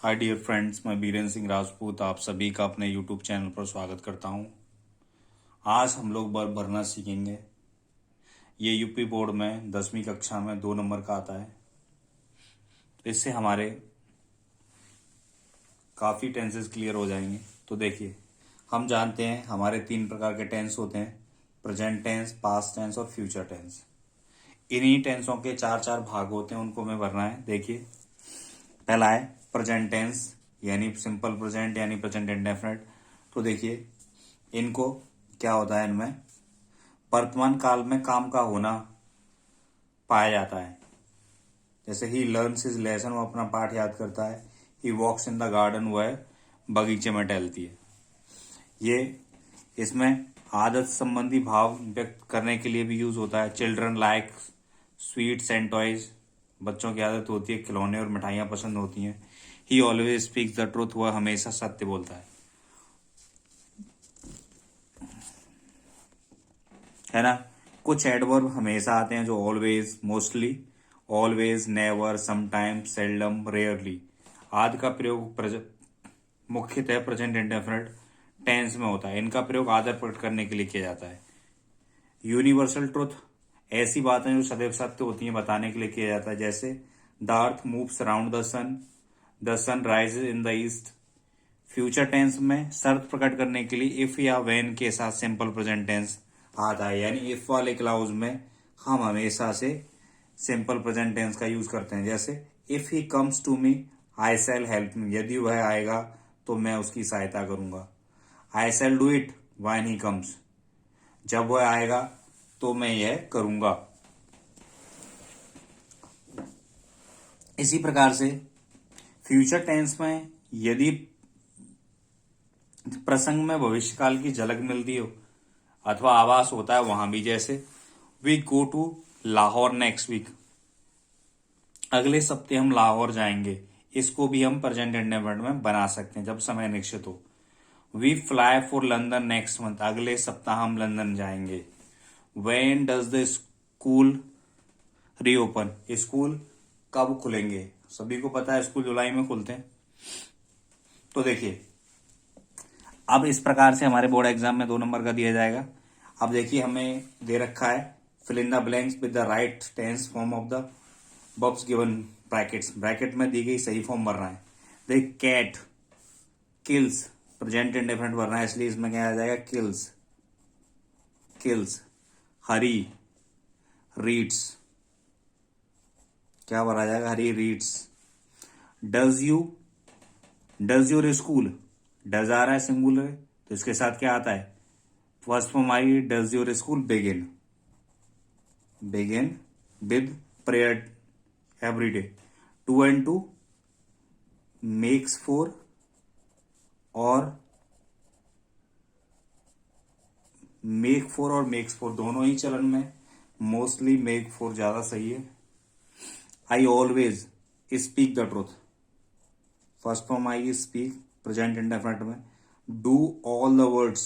Hi dear friends, मैं बीरेंद्र सिंह राजपूत आप सभी का अपने यूट्यूब चैनल पर स्वागत करता हूं। आज हम लोग वर्ब भरना सीखेंगे। ये यूपी बोर्ड में 10वीं कक्षा में 2 नंबर का आता है। तो इससे हमारे काफ़ी टेंसेस क्लियर हो जाएंगे। तो देखिए, हम जानते हैं हमारे 3 प्रकार के टेंस होते हैं: प्रेजेंट टेंस, पास्ट टेंस और फ्यूचर टेंस। इन्हीं टेंसों के 4 भाग होते हैं, उनको हमें भरना है। देखिए, पहला है प्रेजेंट टेंस यानी सिंपल प्रेजेंट यानी प्रेजेंट इंडेफिनिट। तो देखिए, इनको क्या होता है, इनमें वर्तमान काल में काम का होना पाया जाता है। जैसे ही लर्न्स हिज लेसन, वो अपना पाठ याद करता है। ही वॉक्स इन द गार्डन, वह बगीचे में टहलती है। ये इसमें आदत संबंधी भाव व्यक्त करने के लिए भी यूज होता है। Children like sweets and toys, बच्चों की आदत होती है खिलौने और मिठाइयाँ पसंद होती हैं। ही ऑलवेज स्पीक्स द ट्रूथ, वह हमेशा सत्य बोलता है ना। कुछ एडवर्ब हमेशा आते हैं, जो always, mostly, always, never, sometimes, seldom, rarely आदि का प्रयोग मुख्यतः प्रेजेंट इंडेफिनिट टेंस में होता है। इनका प्रयोग आदर प्रकट करने के लिए किया जाता है। यूनिवर्सल ट्रुथ, ऐसी बातें जो सदैव सत्य होती हैं बताने के लिए किया जाता है। जैसे the earth moves around the sun rises in the east. Future tense में शर्त प्रकट करने के लिए इफ या व्हेन के साथ सिंपल प्रेजेंट टेंस आता है। यानी इफ वाले क्लाउज में हम हमेशा से सिंपल प्रेजेंट टेंस का यूज करते हैं। जैसे if he comes to me I shall help me, यदि वह आएगा तो मैं उसकी सहायता करूंगा। I shall do it when he comes, जब वह आएगा तो मैं यह करूंगा। इसी प्रकार से फ्यूचर टेंस में यदि प्रसंग में भविष्यकाल की झलक मिलती हो अथवा आभास होता है, वहां भी जैसे we go to Lahore next week, अगले सप्ते हम लाहौर जाएंगे। इसको भी हम प्रेजेंट इंडेफिनिट में बना सकते हैं जब समय निश्चित हो। We fly for London next month, अगले सप्ताह हम लंदन जाएंगे। When does the school reopen, school कब खुलेंगे। सभी को पता है स्कूल जुलाई में खुलते हैं। तो देखिए, अब इस प्रकार से हमारे बोर्ड एग्जाम में 2 नंबर का दिया जाएगा। अब देखिए, हमें दे रखा है fill in the blanks with the right tense form of the box given brackets. Bracket में दी गई सही फॉर्म भरना है। देख, कैट किल्स, प्रेजेंट इंडेफिनिट भरना है, इसलिए इसमें क्या आ जाएगा, किल्स किल्स। हरी रीड्स, क्या भरा जाएगा, Hari reads. Does your school, does आ रहा है सिंगुलर, तो इसके साथ क्या आता है, first form I, does your school begin with prayer every day. 2 and 2 makes 4, और मेक्स 4 दोनों ही चलन में मोस्टली मेक 4 ज्यादा सही है। I always speak the truth, first form I speak present indefinite में। Do all the birds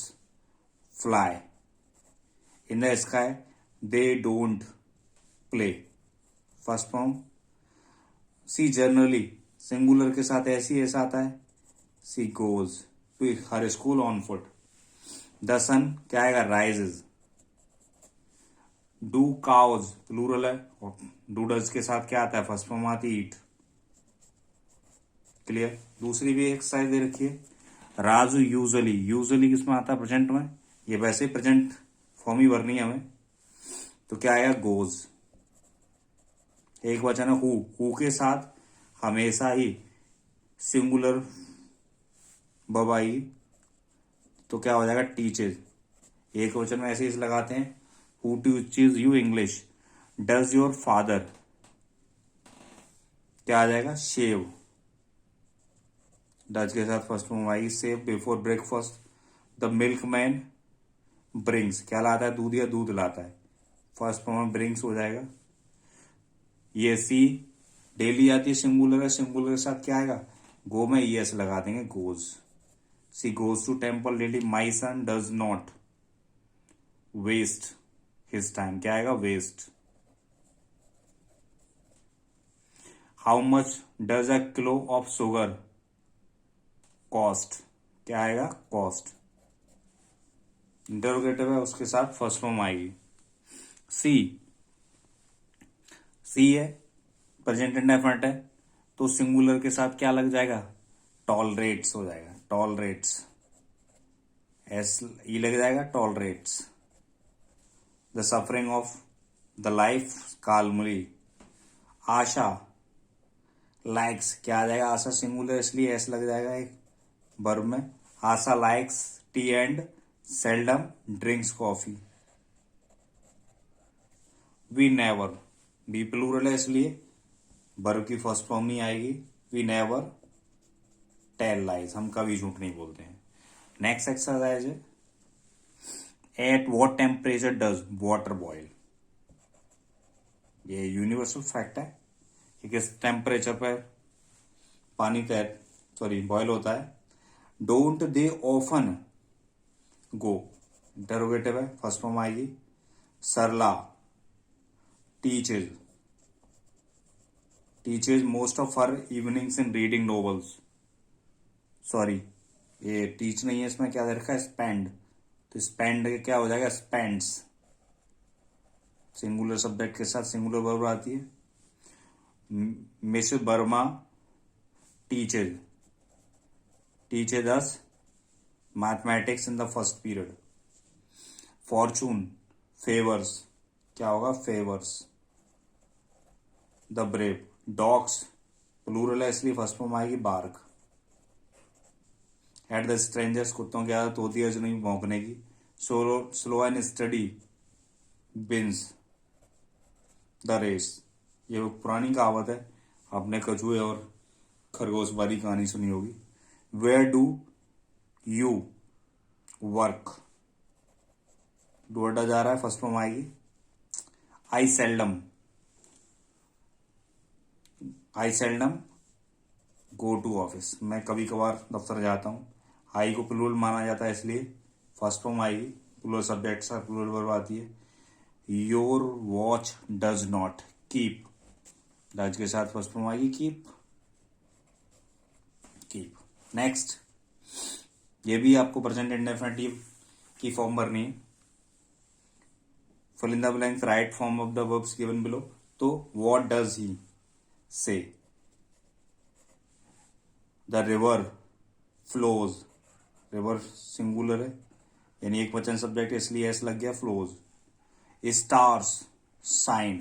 fly in the sky, they don't play, first form. She generally, singular के साथ ऐसा आता है, she goes to her school on foot. The sun क्या आएगा, rises. Do cause plural है, और डू डज के साथ क्या आता है, फर्स्ट फॉर्म आती ईट। क्लियर। दूसरी भी एक्सरसाइज दे रखी है। राजू यूजुअली किसमें आता है, प्रेजेंट में। ये वैसे प्रेजेंट फॉर्म ही भरनी है हमें, तो क्या आएगा, गोज। एक वचन है हु के साथ हमेशा ही सिंगुलर वर्ब आई, तो क्या हो जाएगा, टीचेज। एक वचन में ऐसे ही लगाते हैं, who teaches you English. Does your father, क्या आ जाएगा, शेव। डज के साथ first form I, save before breakfast. The milk man brings, क्या लाता है, दूध या दूध लाता है, फर्स्ट फॉर्म ब्रिंग्स हो जाएगा। ये सी डेली आती है, सिंगुलर है, सिंगुलर के साथ क्या आएगा, गो में ईएस लगा देंगे, goes. She goes to temple daily. My son does not waste his time, क्या आएगा, waste. How much does a kilo of sugar cost, क्या आएगा कॉस्ट। इंटरोगेटिव है उसके साथ फर्स्ट फॉर्म आएगी। सी, सी है प्रेजेंट इंडेफिनिट है तो सिंगुलर के साथ क्या लग जाएगा, टॉलरेट्स हो जाएगा, टॉलरेट्स, एस ई लग जाएगा, tolerates the suffering of the life calmly. Asha, likes, क्या आ जाएगा, आशा सिंगुलर इसलिए एस लग जाएगा एक वर्ब में। Asha likes tea and seldom drinks coffee. We never, be plural है इसलिए वर्ब की फर्स्ट फॉर्म ही आएगी। वी नेवर टेल लाइज, हम कभी झूठ नहीं बोलते हैं। नेक्स्ट एक्सरसाइज है, at what temperature does water boil. ये यूनिवर्सल फैक्ट है कि किस टेम्परेचर पर पानी बॉयल होता है। Don't they often go, interrogative है फर्स्ट फॉर्म आएगी। Sarla teaches, teaches most of her evenings in reading novels. Sorry, ये टीच नहीं है, इसमें क्या दे रखा है, स्पेंड, तो स्पेंड क्या हो जाएगा, स्पेंड्स। सिंगुलर सब्जेक्ट के साथ सिंगुलर वर्ब आती है। Miss Verma teaches, teaches us mathematics in the first period. Fortune favours, क्या होगा, favours the brave. Dogs plural है इसलिए फर्स्ट फॉर्म आएगी बार्क। एट द स्ट्रेंजर्स, कुत्तों की आदत होती है जो नहीं भौंकने की। Slow and steady wins the race, ये पुरानी कहावत है, आपने कछुए और खरगोश वाली कहानी सुनी होगी। वेयर डू यू वर्क, डोडा जा रहा है फर्स्ट फॉर्म आएगी। I seldom, I seldom go to office, मैं कभी कभार दफ्तर जाता हूँ। आई को प्लूरल माना जाता है इसलिए फर्स्ट फॉर्म आएगी। प्लूरल सब्जेक्ट से प्लूरल वर्ब आती है। Your watch does not keep, does के साथ फर्स्ट फॉर्म आएगी कीप, कीप। नेक्स्ट, ये भी आपको प्रेजेंट इंडेफिनिटिव की फॉर्म भरनी है। Fill in the blanks, right form of the verbs given below. तो what does he say, the river flows, river singular है यानी एक वचन सब्जेक्ट इसलिए एस लग गया, फ्लोज। स्टार्स शाइन,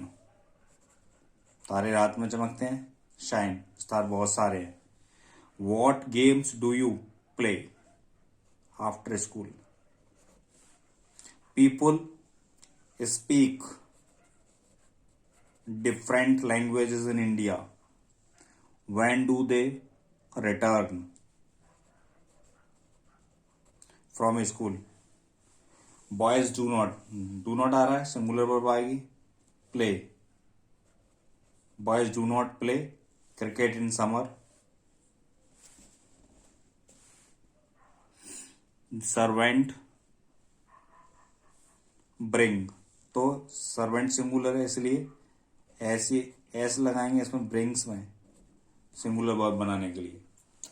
तारे रात में चमकते हैं, शाइन, स्टार बहुत सारे हैं। What games do you play after school. People speak different languages in India. When do they return from school? Boys do not आ रहा है, सिंगुलर वर्ब आएगी play. Boys do not play cricket in summer. Servant bring, तो servant singular है इसलिए ऐसी S लगाएंगे इसमें, brings में, सिंगुलर वर्ब बनाने के लिए।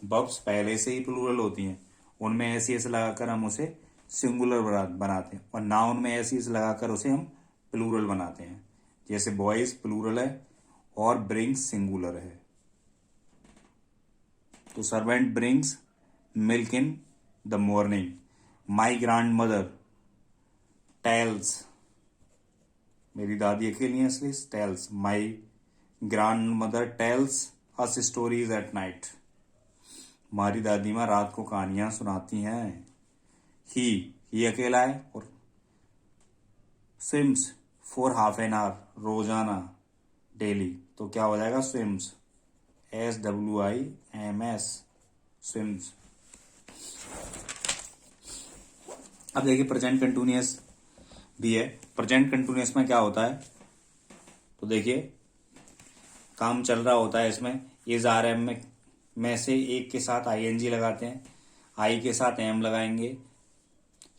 वर्ब्स पहले से ही प्लूरल होती हैं, उनमें ऐसी एस लगाकर हम उसे सिंगुलर बनाते हैं, और नाउन में ऐसी एस लगाकर उसे हम प्लूरल बनाते हैं। जैसे बॉयज प्लूरल है और ब्रिंग्स सिंगुलर है। तो servant brings milk in the morning. My grand mother tells, मेरी दादी अकेली है इसलिए tells. My grand mother tells us stories at night, हमारी दादी माँ रात को कहानियां सुनाती हैं। ही अकेला है। और swims for half an hour, रोजाना, डेली, तो क्या हो जाएगा, स्विम्स, SWIMS, स्विम्स। अब देखिए प्रेजेंट कंटिन्यूअस भी है। प्रेजेंट कंटिन्यूअस में क्या होता है, तो देखिए काम चल रहा होता है इसमें। इज आर एम में से एक के साथ ING लगाते हैं, आई के साथ एम लगाएंगे,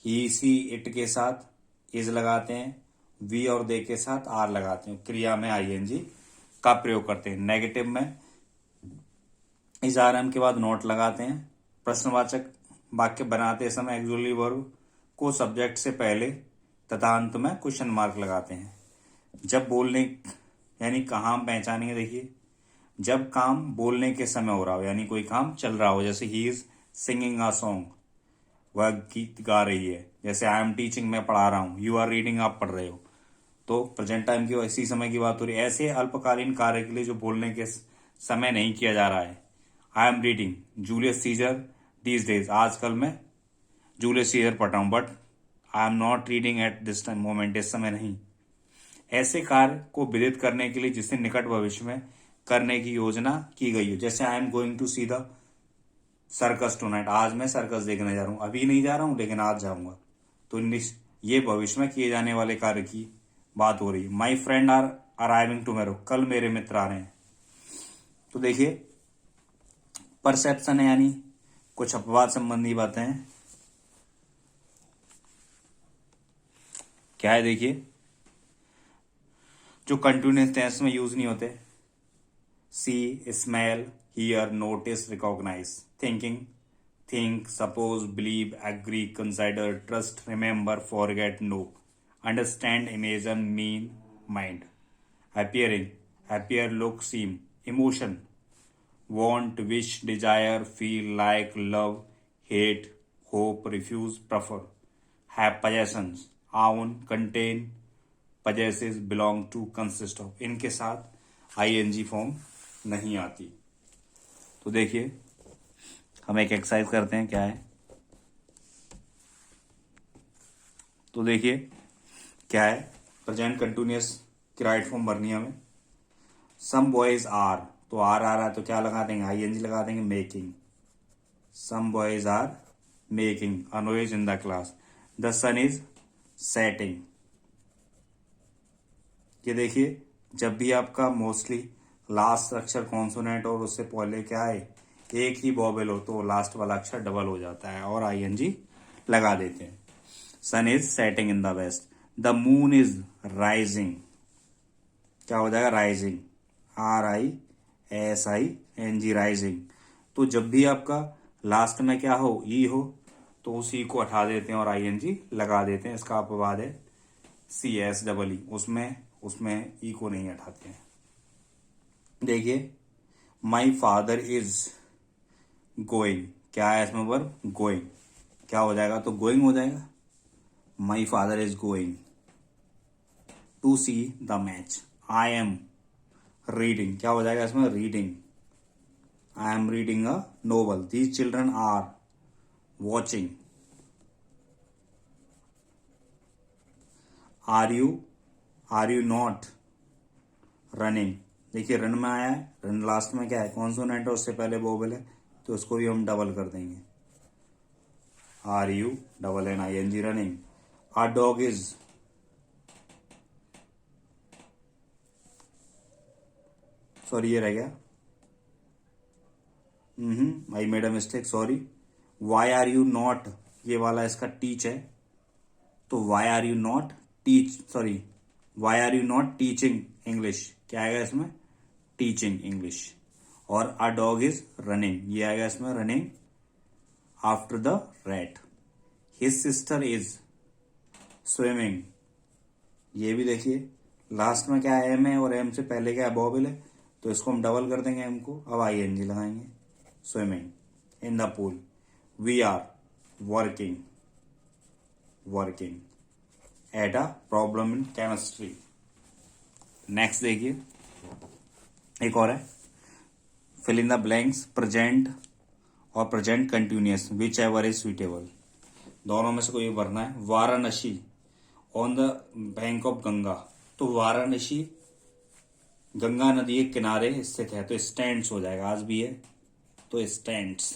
ही सी इट के साथ इज लगाते हैं, वी और दे के साथ आर लगाते हैं, क्रिया में ING का प्रयोग करते हैं। नेगेटिव में इज आर एम के बाद नॉट लगाते हैं, प्रश्नवाचक वाक्य बनाते समय एक्सुअली वर्ब को सब्जेक्ट से पहले तथा अंत में क्वेश्चन मार्क लगाते हैं। जब बोलने यानी कहाँ हम पहचानेंगे, देखिए जब काम बोलने के समय हो रहा हो यानी कोई काम चल रहा हो, जैसे he is singing a song, वह गीत गा रही है। जैसे आई एम टीचिंग, मैं पढ़ा रहा हूँ, यू आर रीडिंग, आप पढ़ रहे हो। तो प्रेजेंट टाइम की इसी समय की बात हो रही है। ऐसे अल्पकालीन कार्य के लिए जो बोलने के समय नहीं किया जा रहा है, आई am reading Julius Caesar these days, आजकल मैं जूलियस सीजर पढ़ रहा हूँ, but I am not reading eight this time moment, इस समय नहीं। ऐसे कार्य को विदित करने के लिए जिसे निकट भविष्य में करने की योजना की गई हो, जैसे I am going to see the circus tonight, आज मैं सर्कस देखने जा रहा हूँ, अभी नहीं जा रहा हूँ लेकिन आज जाऊंगा। तो ये भविष्य में किए जाने वाले कार्य की बात हो रही है। My friend are arriving tomorrow, कल मेरे मित्र आ रहे हैं। तो देखिए परसेप्शन है यानी कुछ अपवाद संबंधी बातें हैं। क्या है, देखिए जो कंटिन्यूअस टेंस में यूज नहीं होते, see, smell, hear, notice, recognise, thinking, think, suppose, believe, agree, consider, trust, remember, forget, know, understand, imagine, mean, mind, appearing, appear, look, seem, emotion, want, wish, desire, feel, like, love, hate, hope, refuse, prefer, have, possessions, own, contain, possesses, belong to, consist of, इनके साथ ing form नहीं आती। तो देखिए हम एक exercise करते हैं, क्या है, तो देखिए क्या है, प्रेजेंट कंटिन्यूअस की राइट फॉर्म भरनी है हमें। सम बॉयज आर, तो आर आ रहा है तो क्या लगा देंगे, आईएनजी लगा देंगे, making. Some boys are making a noise in the class. The sun is setting. ये देखिए जब भी आपका मोस्टली लास्ट अक्षर कॉन्सोनेंट और उससे पहले क्या है एक ही वॉवेल हो तो लास्ट वाला अक्षर डबल हो जाता है और आईएनजी लगा देते हैं। Sun is setting in the west. The moon is rising, क्या हो जाएगा, राइजिंग, RISING, राइजिंग। तो जब भी आपका लास्ट में क्या हो, ई हो, तो उस ई को हटा देते हैं और आईएनजी लगा देते हैं। इसका अपवाद है CSEE, उसमें ई को नहीं हटाते हैं। देखिए माई फादर इज गोइंग, क्या है इसमें वर्ब, गोइंग, क्या हो जाएगा, तो गोइंग हो जाएगा। My father is going to see the match. I am reading, क्या हो जाएगा इसमें, reading, I am reading a novel. These children are watching. Are you not running, देखिए रन में आया है, रन लास्ट में क्या है, कॉन्सोनेंट है, उससे पहले वोवेल है, तो उसको भी हम डबल कर देंगे, RUNNING, running. Our dog is, sorry ये रह गया, I made a mistake, sorry. Why are you not, ये वाला इसका टीच है, तो why are you not teaching English, क्या आएगा इसमें, टीचिंग इंग्लिश। और अ डॉग इज रनिंग, ये आएगा इसमें, running after the rat. His sister is swimming, ये भी देखिए लास्ट में क्या है, एम है और एम से पहले क्या है, वॉवेल है, तो इसको हम डबल कर देंगे एम को, अब आईएनजी लगाएंगे, swimming in the pool. We are working at a problem in chemistry. Next देखिए एक और है, fill in the blanks, present और present continuous, whichever is suitable, दोनों में से कोई भरना है। Varanasi on the bank of Ganga, तो वाराणसी गंगा नदी के किनारे स्थित है, तो स्टैंड्स हो जाएगा, आज भी है तो स्टैंड्स।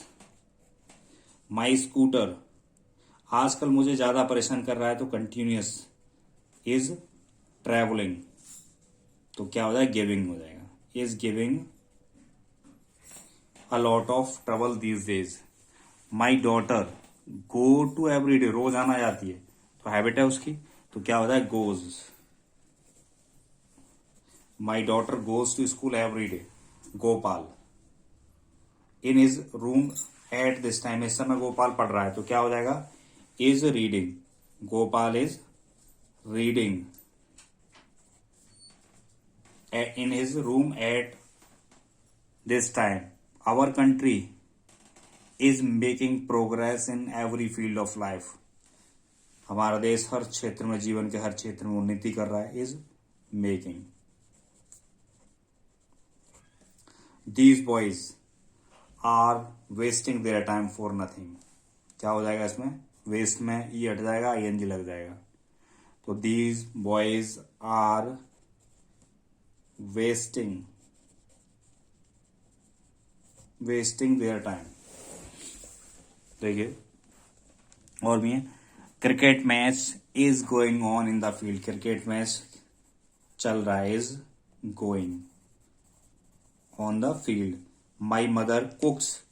माई स्कूटर, आजकल मुझे ज्यादा परेशान कर रहा है, तो कंटिन्यूअस इज ट्रेवलिंग, तो क्या हो जाएगा, गिविंग हो जाएगा, is giving a lot of trouble these days. My daughter go to every day, रोज आना जाती है, तो हैबिट है उसकी, तो क्या होता है, goes. My daughter goes to school every day. Gopal, in his room eight this time, इस समय गोपाल पढ़ रहा है, तो क्या हो जाएगा, is reading, Gopal is reading in his room at this time. Our country is making progress in every field of life. हमारा देश हर क्षेत्र में, जीवन के हर क्षेत्र में उन्नति कर रहा है, is making. These boys are wasting their time for nothing. क्या हो जाएगा इसमें, वेस्ट में ई हट जाएगा, ing लग जाएगा. तो these boys are wasting their time. देखिए और भी है. Cricket match is going on in the field, cricket match चल रहा है, is going on the field. My mother cooks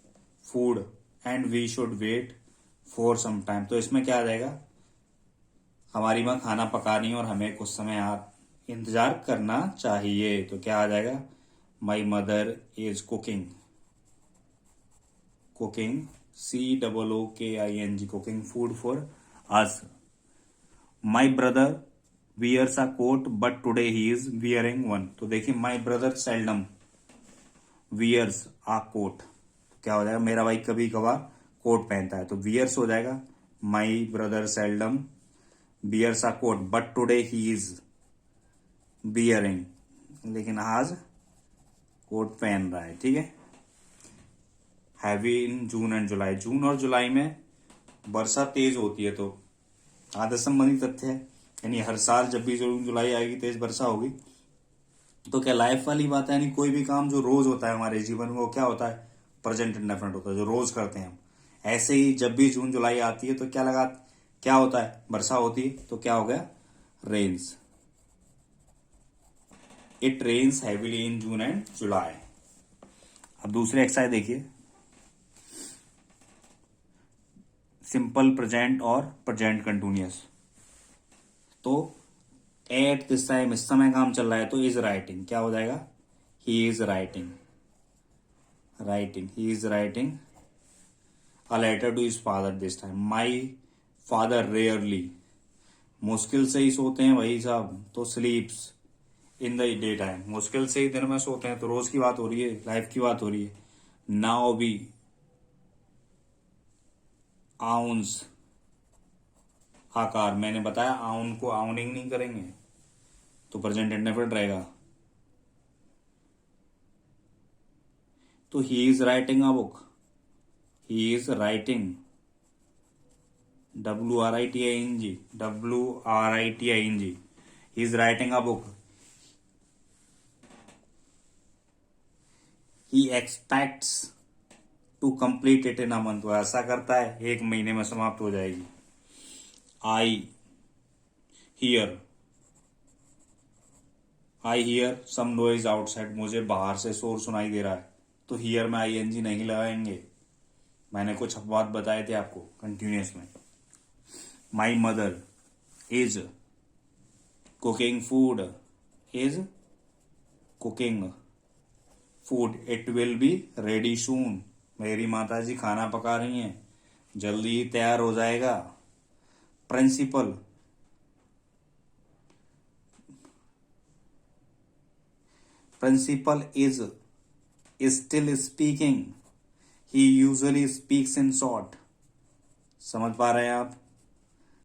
food and we should wait for some time. तो इसमें क्या आ जाएगा, हमारी माँ खाना पका रही है और हमें कुछ समय इंतजार करना चाहिए. तो क्या आ जाएगा, my mother is cooking, cooking COOKING, cooking food for us. My brother wears a coat but today he is wearing one. तो देखिए, my brother seldom wears a coat, क्या हो जाएगा, मेरा भाई कभी कभार कोट पहनता है, तो वियर्स हो जाएगा. My brother seldom wears a coat but today he is bearing, लेकिन आज कोट पहन रहा है. ठीक है. हैवी इन जून एंड जुलाई, जून और जुलाई में वर्षा तेज होती है, तो आदर्श संबंधी तथ्य है, यानी हर साल जब भी जून जुलाई आएगी तेज वर्षा होगी. तो क्या लाइफ वाली बात है, यानी कोई भी काम जो रोज होता है हमारे जीवन में, वो क्या होता है, प्रेजेंट इंडेफिनिट होता है, जो रोज करते हैं हम. ऐसे ही जब भी जून जुलाई आती है तो क्या होता है, वर्षा होती है, तो क्या हो गया, rains. It rains heavily in June and July. अब दूसरे एक्सरसाइज देखिए, सिंपल प्रेजेंट और प्रेजेंट कंटिन्यूअस. तो एट दिस टाइम, इस समय काम चल रहा है, तो इज राइटिंग, क्या हो जाएगा, he is writing, he is writing a letter to his father this time. My father rarely, मुश्किल से ही सोते हैं भाई साहब, तो sleeps in the day time, मुश्किल से ही दिन में सोते हैं, तो रोज की बात हो रही है, लाइफ की बात हो रही है. नाउ भी आउंस आकार, मैंने बताया आउन को आउनिंग नहीं करेंगे, तो प्रेजेंट इंडेफिनिट रहेगा. तो ही is writing a book, he is writing, WRITING, he is writing a book. He expects to complete it in a month. वो ऐसा करता है, एक महीने में समाप्त हो जाएगी. I hear some noise outside, मुझे बाहर से शोर सुनाई दे रहा है, तो हियर में ING नहीं लगाएंगे. मैंने कुछ बात बताए थे आपको कंटिन्यूअस में. माई mother is cooking food, is cooking food, it will be ready soon. मेरी माता जी खाना पका रही हैं, जल्दी ही तैयार हो जाएगा. Principal is still speaking, he usually speaks in short. समझ पा रहे हैं आप,